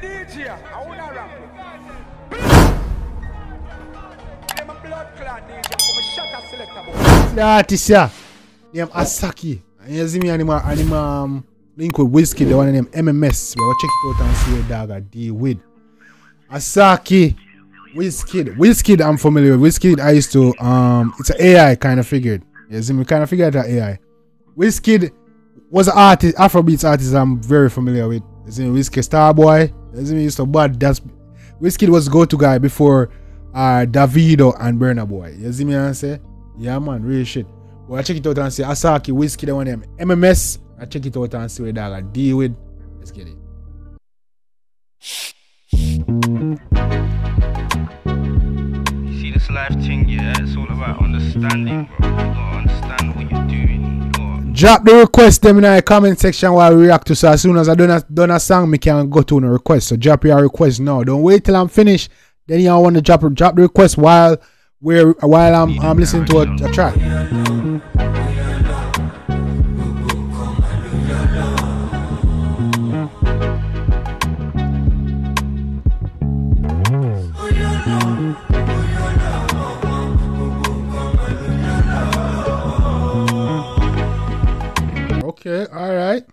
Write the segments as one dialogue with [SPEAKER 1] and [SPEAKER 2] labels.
[SPEAKER 1] DJ, I wanna rap. I'm a blood clot DJ, I'm a shot selector boy.
[SPEAKER 2] The artist here, name Asake. And you see me and link with Wizkid, the one named MMS. We'll check it out and see what dog I deal with. Asake, Wizkid I'm familiar with. Wizkid I used to it's an AI kind of figured. You see me kind of figured out AI. Wizkid was an artist, Afrobeats artist I'm very familiar with. You see me, Wizkid Starboy. You see me, used to bad. That's Wizkid was go-to guy before Davido and Burna Boy. You see me and say? Yeah man, real shit. But I check it out and see Asake, Wizkid, the one name MMS. I check it out and see what dog I deal with. Let's get it.
[SPEAKER 3] You see this life thing, yeah, it's all about understanding, bro. You gotta understand what you're doing.
[SPEAKER 2] Drop the request them in the comment section while we react to, so as soon as I done a song, me can go to a request. So drop your request now. Don't wait till I'm finished. Then you want to drop the request while I'm listening to a track. Okay, all right.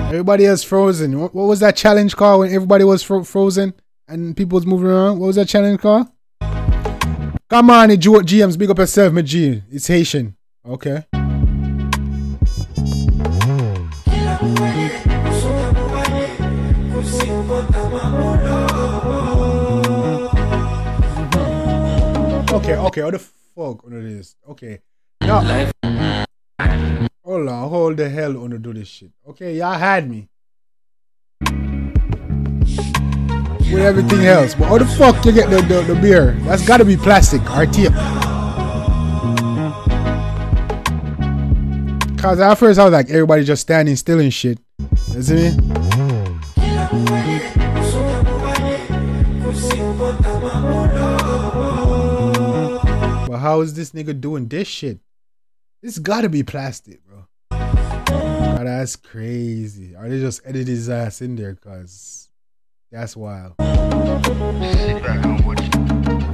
[SPEAKER 2] Everybody is frozen. What was that challenge called when everybody was frozen and people was moving around? What was that challenge called? Come on, GMs, big up yourself, my G. It's Haitian. Okay. Okay, what the fuck under this? Okay. Now, hold on, hold the hell on to do this shit. Okay, y'all had me with everything else, but how the fuck you get the beer? That's gotta be plastic or tape. Cause at first I was like, everybody just standing still and shit. You see me? But how is this nigga doing this shit? This gotta be plastic, bro. Oh, that's crazy. Or they just edit his ass in there, cause that's wild.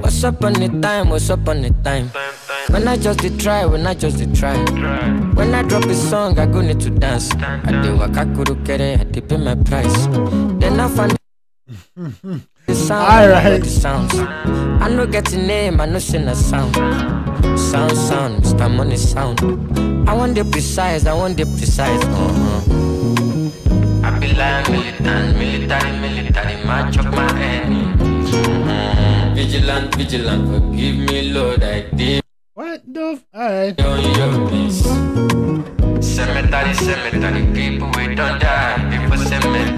[SPEAKER 4] What's up on the time? What's up on the time? When I just did try, when I just did try. When I drop a song, I go need to dance. I do what I could get it, I did pay my price. Then I find the sound,
[SPEAKER 2] alright.
[SPEAKER 4] The sounds. I know get the name, I know sing a sound. Sound, Mr. Money sound. I want the precise, I want the precise. I be like military, match up my enemy. Vigilant, forgive me, Lord, I did.
[SPEAKER 2] What the alright.
[SPEAKER 4] Cemetery, people we don't die, people cemetery.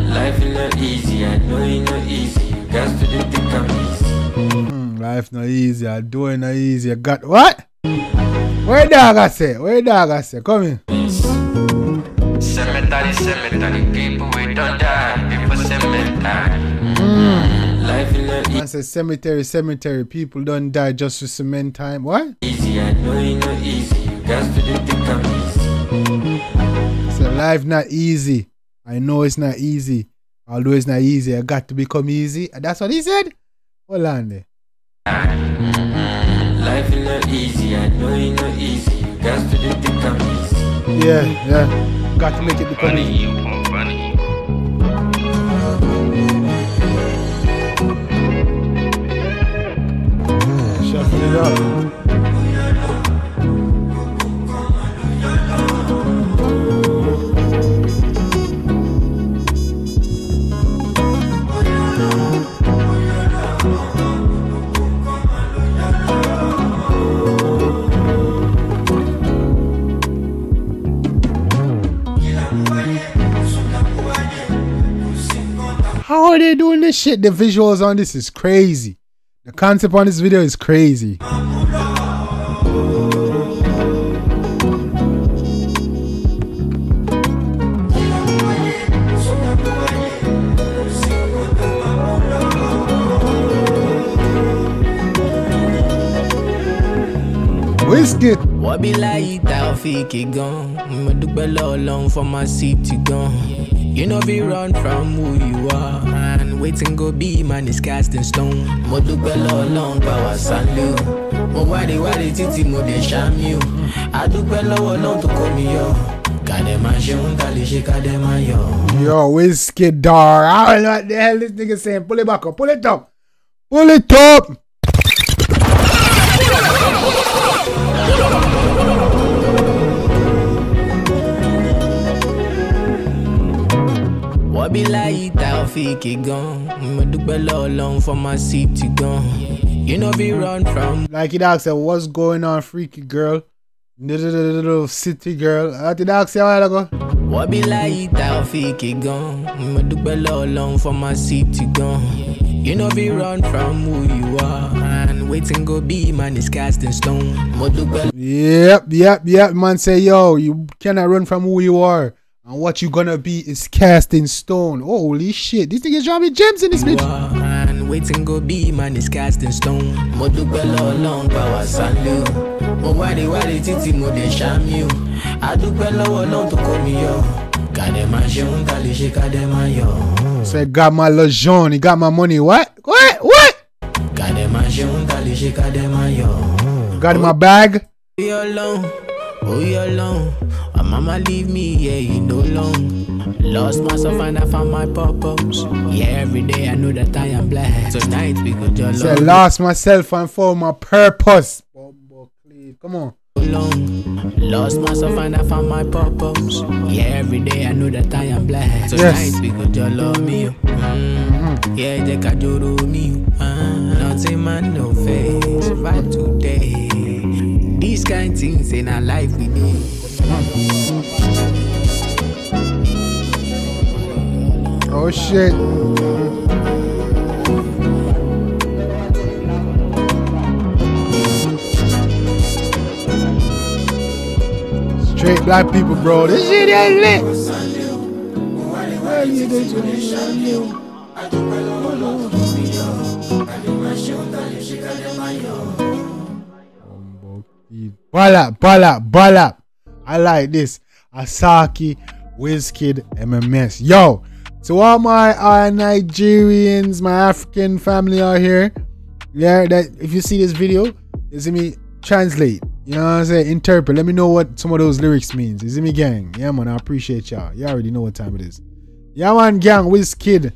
[SPEAKER 4] Life is not easy, I know it's not easy. You guys to the think I'm easy.
[SPEAKER 2] Life not easy, I do it not easy. I got what? Where dog I say? Come in.
[SPEAKER 4] Cemetery, people we don't die, people cemetery. Life is not easy.
[SPEAKER 2] I said cemetery, people don't die just for cement time. What?
[SPEAKER 4] Easy, I know it's not easy. You guys to the think I'm easy.
[SPEAKER 2] So life not easy. I know it's not easy. Although it's not easy, I got to become easy. That's what he said? Hold on there.
[SPEAKER 4] Life is not easy, I know it's not easy. You guys to the think I'm easy.
[SPEAKER 2] Yeah. Got to make it become easy. Shuffle it up. How are they doing this shit? The visuals on this is crazy. The concept on this video is crazy. Wizkid.
[SPEAKER 4] What be like that fake gun? Me do bello long for my city gun. You know we run from who you are. And waiting go be man is casting stone. Mo do bello long power salute. Mo wadi titi mo de sham you. I do bello long to call me yo.
[SPEAKER 2] Yo, Wizkid dog. I don't know what the hell this nigga saying. Pull it back up. Pull it up. Pull it up.
[SPEAKER 4] What be like that fake gun? Me do bello long for my city gun. You know we run from.
[SPEAKER 2] Like he asked, what's going on, freaky girl? Little city girl. I did ask you a while ago.
[SPEAKER 4] What be like that fake gun? Me do bello long for my city gun. You know we run from who you are. And waiting go be man is casting stone.
[SPEAKER 2] Yep. Man say, yo, you cannot run from who you are. And what you gonna be is cast in stone. Holy shit. This nigga's dropping gems in this bitch.
[SPEAKER 4] And waiting go be man is cast in stone. Mo do bello long power salute. Mo wadi titi mo de sham you. I do bello long to call me yo.
[SPEAKER 2] Say got my legion, he got my money. What? Got in my bag.
[SPEAKER 4] Oh, you're alone. My mama leave me, yeah, you know long. Lost myself and I found my purpose. Yeah, every day I know that I am blessed. Tonight we go to
[SPEAKER 2] Say lost myself and found my purpose. Come on.
[SPEAKER 4] Lost myself and I found my purpose. Yeah, every day I know that I am blessed. Tonight we go to love me. Yeah, they can do me. Nothing man, no face. Right today. These kind of things in our life we need.
[SPEAKER 2] Oh shit. Straight black people, bro. This shit is lit. Bala. I like this. Asake, Wizkid, MMS. Yo, so all my Nigerians, my African family are here. Yeah, that if you see this video, you see me translate. You know what I'm saying? Interpret. Let me know what some of those lyrics means. You see me, gang? Yeah, man. I appreciate y'all. You already know what time it is. Yeah, man, gang. Wizkid,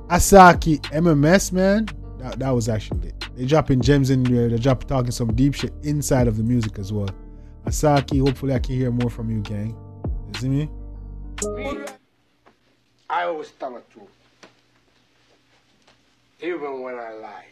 [SPEAKER 2] Asake, MMS, man. That was actually lit. They dropping gems in there. They talking some deep shit inside of the music as well. Asake, hopefully I can hear more from you, gang. You see me?
[SPEAKER 5] I always tell the truth. Even when I lie.